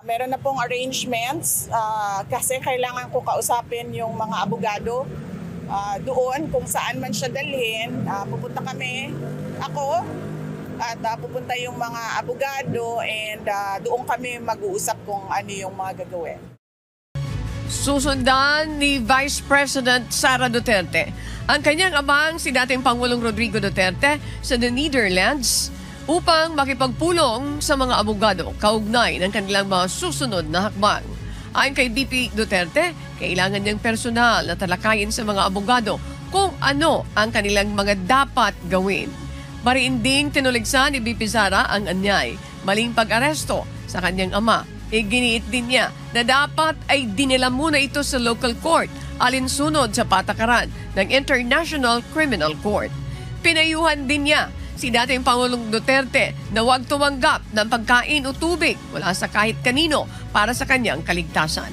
Meron na pong arrangements kasi kailangan ko kausapin yung mga abogado doon kung saan man siya dalhin. Pupunta kami, ako, at pupunta yung mga abogado and doon kami mag-uusap kung ano yung mga gagawin. Susundan ni Vice President Sara Duterte ang kanyang amang si dating Pangulong Rodrigo Duterte sa the Netherlands upang makipagpulong sa mga abogado kaugnay ng kanilang mga susunod na hakbang. Ayon kay VP Duterte, kailangan niyang personal na talakayin sa mga abogado kung ano ang kanilang mga dapat gawin. Mariinding tinuligsan ni VP Sara ang anyay, maling pag-aresto sa kanyang ama. Iginiit din niya na dapat ay dinala muna ito sa local court alinsunod sa patakaran ng International Criminal Court. Pinayuhan din niya si dating Pangulong Duterte na huwag tumanggap ng pagkain o tubig mula sa kahit kanino para sa kanyang kaligtasan.